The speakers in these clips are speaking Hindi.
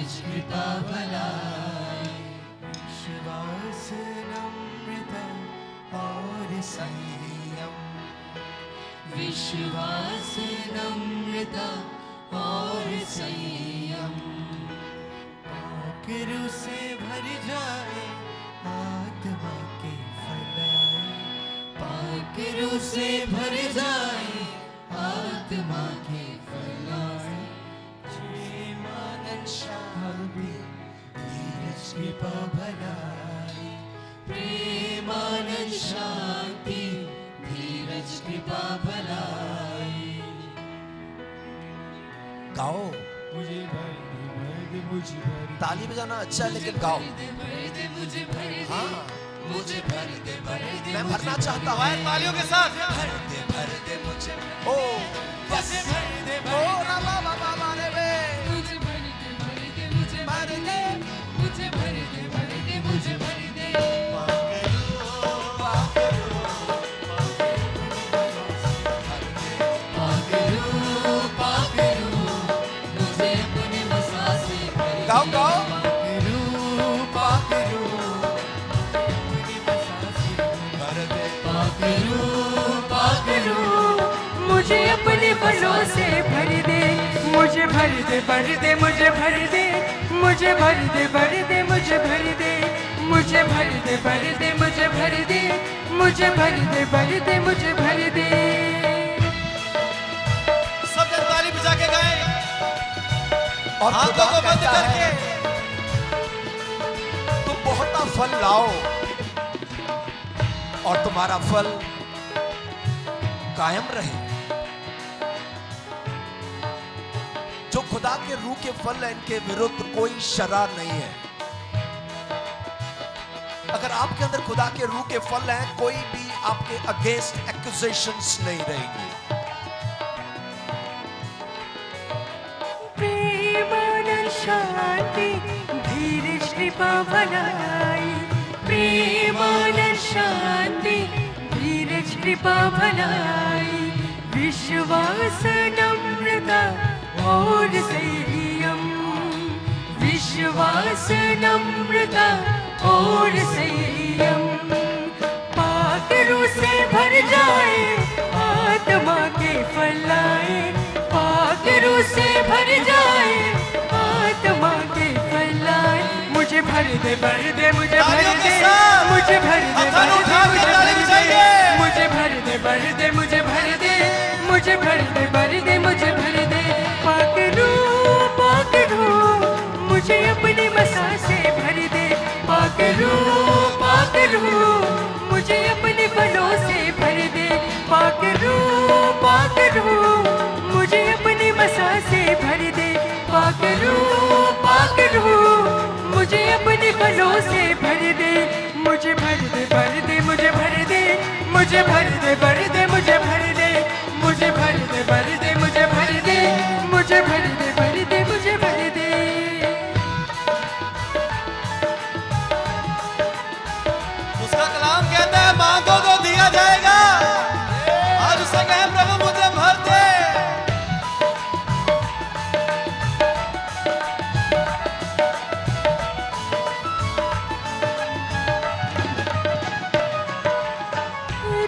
धीरज कृपा भलाई, विश्वास नम्रता और संयम, विश्वास नम्रता और संयम, पाकरू से भर जाए आत्मा के फल, पाकरू से भर जाए आत्मा के फल, प्रेम आनंद शांति धीरज कृपा भलाई, प्रेम आनंद शांति धीरज कृपा भलाई। गाओ, मुझे भर दे मुझे भर दे, ताली बजाना अच्छा है लेकिन गाओ। मुझे भर दे, हाँ, मुझे भर दे, मैं भरना चाहता हूँ तालियों के साथ। भर दे मुझे, ओ बस भर दे, ओ ना बाबा बाबा रे बे, मुझे भर दे, मुझे भर दे, मुझे भर दे, मुझे भर दे। गाओ गाओ, मुझे अपने फलों से भर दे, मुझे भर दे, भर दे, मुझे भर दे, मुझे भर दे, भर दे, मुझे भर दे, मुझे भर दे, भर दे, मुझे भर दे, मुझे भर दे, भर दे, मुझे भर दे। सब जन ताली बजा के गाएं और आंखों को बंद करके तुम बहुत फल लाओ और तुम्हारा फल कायम रहे। जो खुदा के रूह के फल है, इनके विरुद्ध कोई शरा नहीं है। अगर आपके अंदर खुदा के रूह के फल हैं, कोई भी आपके अगेंस्ट एक्यूजेशंस नहीं रहेंगी। प्रेम आनंद शांति धीरज कृपा भलाई, प्रेम आनंद शांति धीरज कृपा भलाई, विश्वास नम्रता और संयम, विश्वास नम्रता और संयम, पाकरू से भर जाए आत्मा के फलाए, पाकरू से भर जाए आत्मा के फलाए। मुझे भर दे, भर दे, मुझे भर दे, मुझे भर दे, भर दे, मुझे भर दे, भर दे, मुझे भर दे, मुझे भर दे, भर दे, मुझे भर दे। पाकरू पाकरू मुझे अपने मसा से भर दे, पाकरू पाकरू मुझे अपने फलों से भर दे, पाकरू पाकरू मुझे अपने मसा से भर दे, पाकरू पाकरू मुझे अपने फलों से भर दे। मुझे भर दे, भर दे, मुझे भर दे, मुझे भर दे, भर दे, मुझे भर दे, मुझे भर दे, भर दे, मुझे भर दे, मुझे भर दे, भर दे, मुझे भर दे। उसका कलाम कहता है मांगो तो दिया जाएगा। आज उससे कहे प्रभु मुझे भर दे।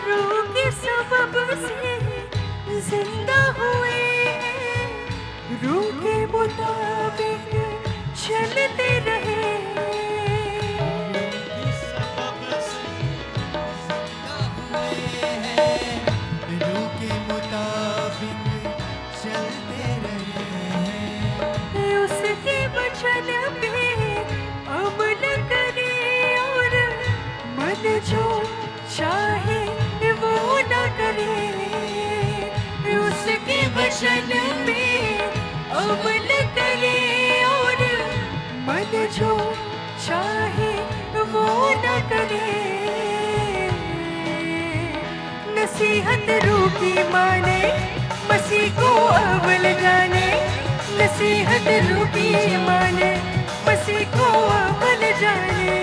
रूह के सबब से जिंदा हुए, रूह के मुताबिक चलते रहे, रूह के मुताबिक चलते रहे, उसके वचन पे अमल करे और मन जो चाहे वो न करे, उसके वचन पे अमल करे और मन जो चाहे वो न करे। नसीहत रूह की माने, मसीह को अव्वल जाने, नसीहत रूह की माने, मसीह को अव्वल जाने।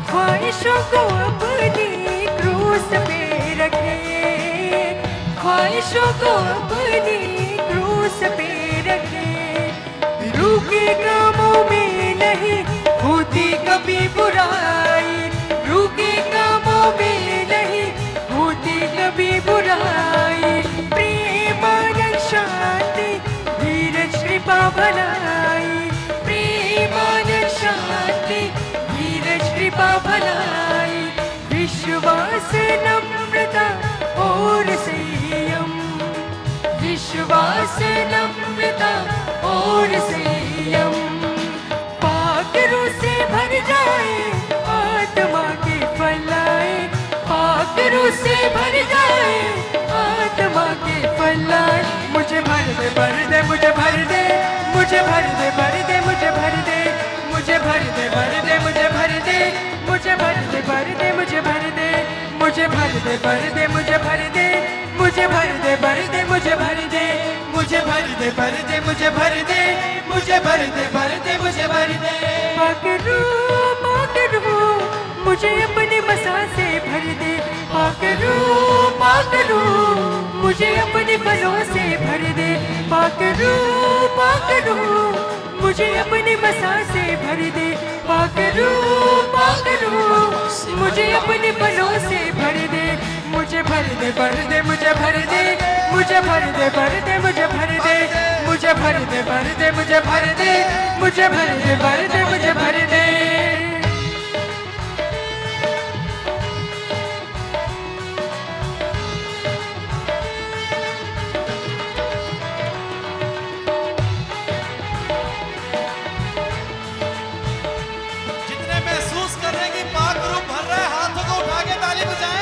ख्वाहिशों को अपनी क्रूस पे रखे, ख्वाहिशों को अपनी क्रूस पे रखे, रूह के भलाई, प्रेमानंद शांति धीरज कृपा भलाई, विश्वास नम्रता और संयम, विश्वास नम्रता और संयम, पाकरों से भर जाए आत्मा के फलाए, पाकरों से भर जाए आत्मा के फलाए, मुझे भर दे भर दे मुझे भर दे, मुझे भर दे भर दे मुझे भर दे, मुझे भर दे भर दे मुझे भर दे, मुझे भर दे भर दे मुझे भर दे, मुझे भर दे भर दे मुझे भर दे, मुझे भर दे भर दे मुझे भर दे, मुझे भर दे भर दे मुझे भर दे, मुझे भर दे भर दे मुझे भर दे। पाकरू पाकरू मुझे अपने मसा से भर दे, पाकरू पाकरू मुझे अपने फलों से भर दे, पाकरू पाकरू मुझे अपने मसा से भर दे, पाकरू पाकरू मुझे अपने फलों से भर दे, मुझे भर दे भर दे मुझे भर दे, मुझे भर दे भर दे मुझे भर दे, मुझे भर दे भर दे मुझे भर दे, मुझे भर दे भर दे मुझे भर दे। जितने महसूस कर रहे हैं कि पाक रूप भर रहा है, हाथों को उठा के ताली बजाएं।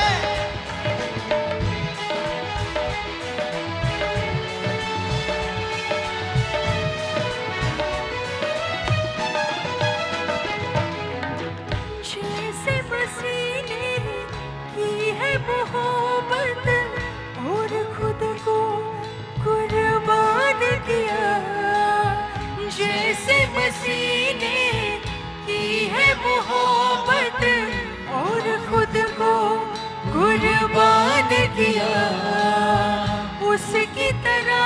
जैसे मसीह ने की है मोहब्बत और खुद को कुर्बान किया, जैसे मसीह ने की है मोहब्बत और खुद को कुर्बान किया, उसकी तरह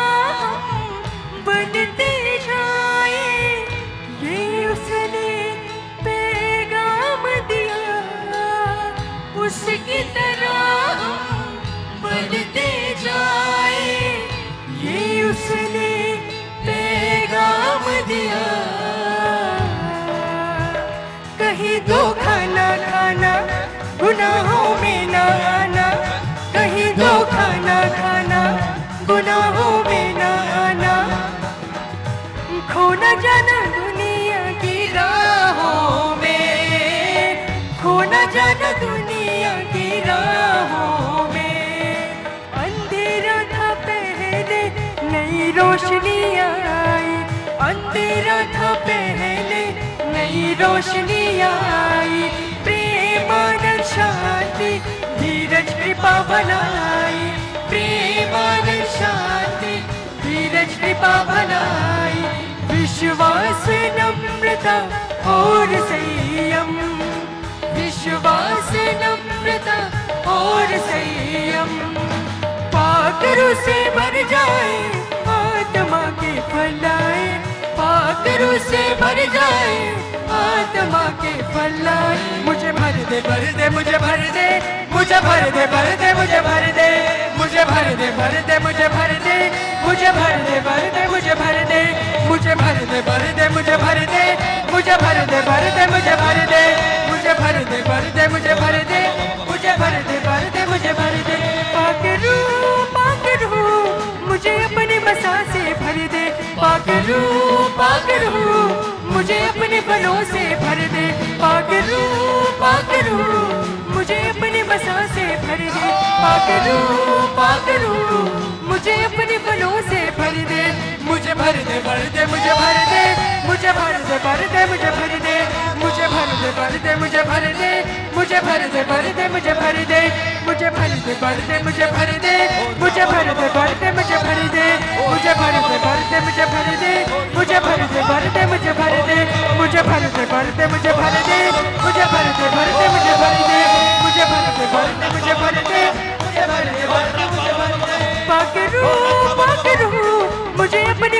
बनते जाए, ये उसने पैगाम दिया, उसकी तरह बनते जाए, ये उसने पैगाम दिया। कहीं धोखा ना खाना, गुनाहों में ना आना, कहीं धोखा ना खाना, गुनाहों में ना आना, खो न जाना दुनिया की राहों में, खो न जाना दुनिया की राहों में, अंधेरा था पहले नई रोशनी आई, अंधेरा था पहले नई रोशनी आई, प्रेमानंद शांति धीरज कृपा भलाई, प्रेमानंद शांति धीरज कृपा भलाई, विश्वास नम्रता और संयम, विश्वास नम्रता और संयम, पाकरों से भर जाए आत्मा के फलाए, पाकरों से भर जाए आत्मा के फलाए, मुझे भर दे मुझे भर दे, मुझे भर दे भर दे मुझे भर दे, मुझे भर दे भर दे मुझे भर दे, मुझे भर दे भर दे मुझे भर दे, मुझे भर दे भर दे मुझे भर दे, मुझे भर दे भर दे मुझे भर दे, मुझे भर दे भर दे मुझे भर दे, मुझे भर दे भर दे मुझे भर दे। पाकरू पाकरू मुझे अपने मसा से भर दे, पाकरू पाकरू मुझे अपने फलों से भर दे, पाकरू पाकरू मुझे अपने मसा से भर दे, पाकरू पाकरू मुझे अपने फलों से भर दे, मुझे भर दे भर दे मुझे भर दे, मुझे भर दे भर दे मुझे भर दे, मुझे भर दे भर दे मुझे भर दे, मुझे भर दे भर दे मुझे भर दे, मुझे भर दे भर दे मुझे भर दे, मुझे भर दे भर दे मुझे भर दे, मुझे भर दे भर दे मुझे भर दे, मुझे भर दे भर दे मुझे भर दे, मुझे भर दे भर दे मुझे भर दे, मुझे भर दे भर दे मुझे भर दे, मुझे भर दे भर दे मुझे भर दे, मुझे भर दे भर दे मुझे भर दे। पाकरू पाकरू मुझे अपने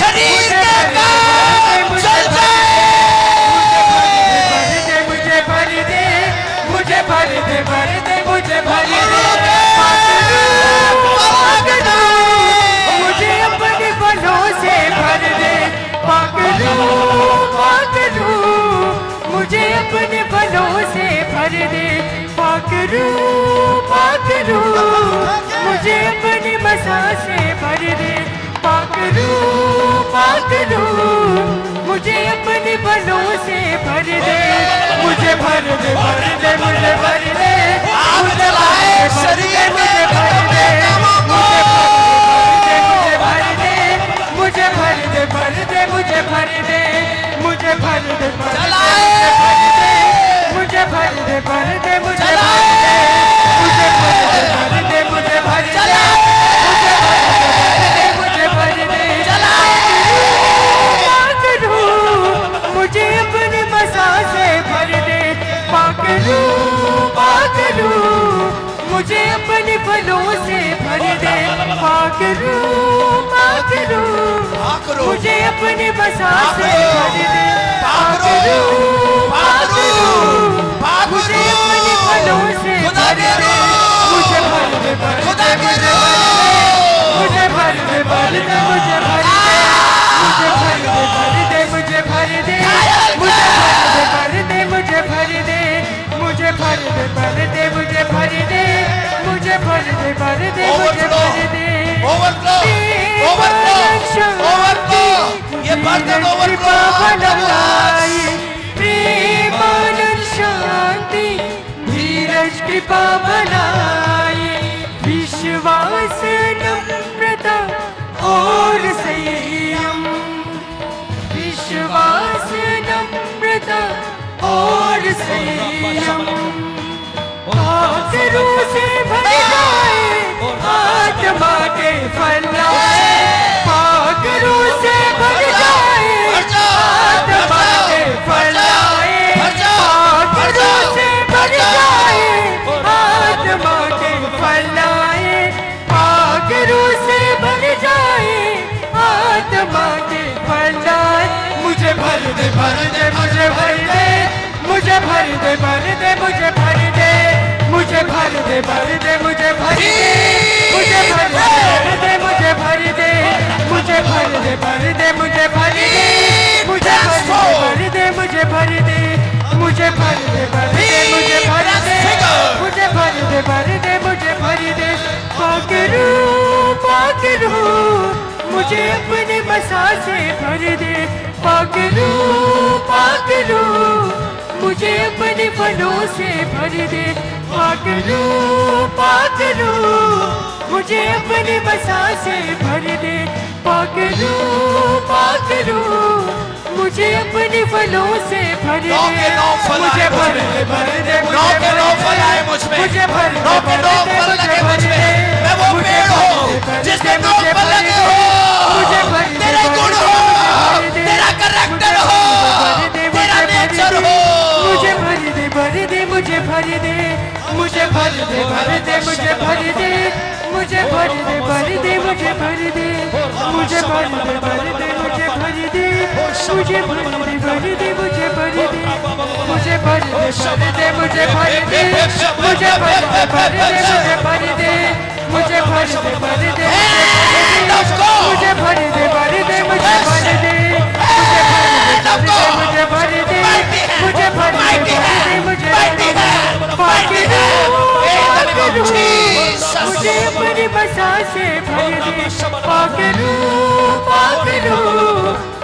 शरीर के काम चल जाए। मुझे अपने बलों से भर दे पागलू पागलू, मुझे अपने बलों से भर दे पागलू पागलू, मुझे अपनी मसा से भर दे पागलू पागलू, मुझे अपने बलों से भर दे, मुझे भर दे भर दे मुझे भर दे, मुझे शरीर मुझे भर दे, मुझे भर दे भर दे मुझे भर दे, मुझे भर दे भर दे मुझे भर दे भर दे मुझे भर दे, मुझे भर दे मुझे भर दे, मुझे भर दे पागलू, मुझे अपने मसा से भर दे पागलू पागलू, मुझे अपने फलों से भर दे पागलू पागलू, मुझे अपने बसा से भर दे पागलू पागलू, मुझे अपने फलों से भर दे, मुझे भर दे भर दे मुझे भर दे भर दे मुझे भर दे मुझे भर दे मुझे भर दे मुझे भर दे मुझे भर दे भर दे मुझे भर दे मुझे भर दे भर दे मुझे भर दे ओवरफ्लो ओवरफ्लो, ये बर्तन ओवरफ्लो बनाई, प्रेमानंद शांति धीरज कृपा बनाई, विश्वास नम्रता और संयम, विश्वास नम्रता और संयम, पागलू से भर जाए आत्मा के फलाए, पागलू से भर जाए आत्मा के फलाए, पागलू से भर जाए आत्मा के फलाए, पागलू से भर जाए आत्मा के फलाए, मुझे भर दे मुझे भर दे मुझे भर दे भर दे मुझे भर दे मुझे भर दे भर दे मुझे भर दे मुझे भर दे मुझे भर दे मुझे भर दे भर दे मुझे भर दे मुझे भर दे मुझे भर दे मुझे भर दे भर दे मुझे भर दे मुझे भर दे भर दे मुझे भर दे पागलू पागलू, मुझे अपने मसा से भर दे पागलू पागलू, मुझे अपने फलों से भर दे पाकरू पाकरू मुझे अपनी बसा से भर दे, पाकरू पाकरू मुझे अपने फलों से भर दे, नौ के नौ फल मुझे आए भर मुझ दे में। भर दे, नौ के नौ फल आए मुझ में। मुझे भर दे, नौ के नौ भर फल दे, लगे मुझे मुझ भर में। दे, मैं वो मुझे पेड़ भर हूँ दे, भर जिसमें दे, नौ मुझे फल भर लगे दे, हो। मुझे भर दे, तेरे भर गुण दे, हो, भर दे, तेरा करैक्टर मुझे हो, भर दे, तेरा मुझे भर नेचर दे, हो। मुझे भर दे, भर दे, मुझे भर दे, मुझे भर दे, भर दे, मुझे भर दे, मुझे भर दे, भर दे, मुझे भर दे, मुझे भर दे, भर दे, मुझे भर दे, मुझे भर दे, भर दे, मुझे भर दे, मुझे भर दे, भर दे, मुझे भर दे, मुझे भर दे, भर दे, मुझे भर दे, मुझे भर दे, भर दे, मुझे भर दे, भर दे, मुझे भर दे, मुझे भर दे, मुझे भर दे, मुझे भर दे, मुझे भर दे, पाकरू पाकरू मुझे अपनी बसा से भर दे, पाकरू पाकरू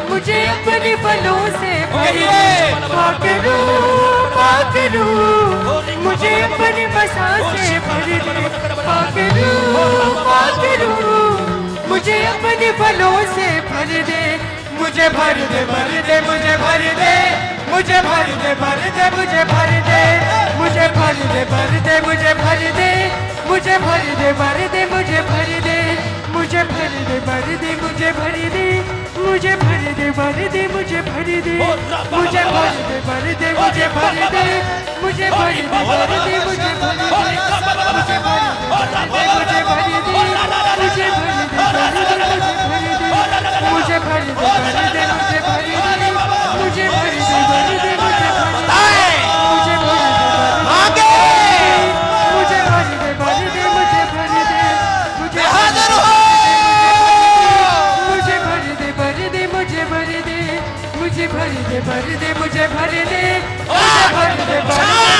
मुझे अपने फलों से भर दे, पाकरू पाकरू मुझे अपनी बसा से भर दे, पाकरू पाकरू मुझे अपने फलों से भर दे, मुझे भर दे, भर दे, मुझे भर दे, मुझे भर दे, भर दे, मुझे भर दे, मुझे भर दे, भर दे, मुझे भर दे, मुझे भर दे, भर दे, मुझे भर दे, मुझे भर दे, भर दे, मुझे भर दे, मुझे भर दे, भर दे, मुझे भर दे, मुझे भर दे, भर दे, मुझे भर दे, मुझे भर दे, भर दे, मुझे भर दे, मुझे भर दे, मुझे भर दे, मुझे भर दे, मुझे भर दे, मुझे भर दे, भर दे, मुझे भर दे, मुझे भर दे, भर दे, मुझे भर दे, मुझे भर दे, मुझे भर दे, आगे मुझे भर दे, भर दे, मुझे भर दे, मुझे हाजिर हो। मुझे भर दे, भर दे, मुझे भर दे, मुझे भर दे, भर दे, मुझे भर दे, मुझे भर दे, भर दे,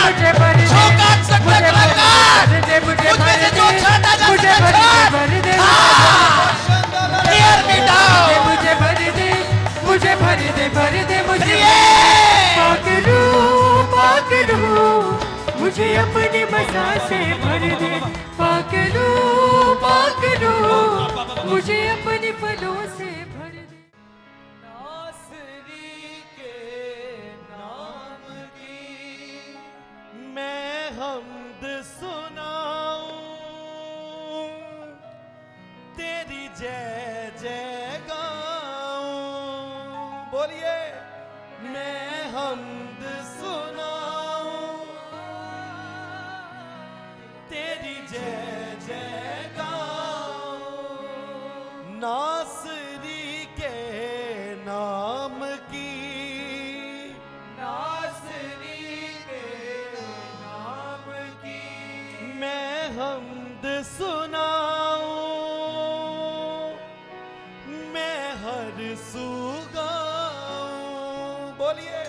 मुझे भर दे, छो काट सकता मुझे भर कलाकार। दे, मुझे मुझ में भर से दे, जो छाटा जा मुझे सके भर छाट। दे, भर दे, Tear me down. मुझे भर दे, मुझे भर दे, भर दे, मुझे पाकरू पाकरू मुझे अपनी बसा से भर दे, पाकरू पाकरू मुझे अपने फलों से भर दे। नासरी के नाम की मैं हमद सुनाऊं, तेरी जय जय गाऊं। बोलिए मैं हमद सुनाऊं, तेरी जय जय गाऊं। नासरी के नाम की, नासरी के नाम की मैं हमद सुनाऊं, मैं हर सू गाऊं। बोलिए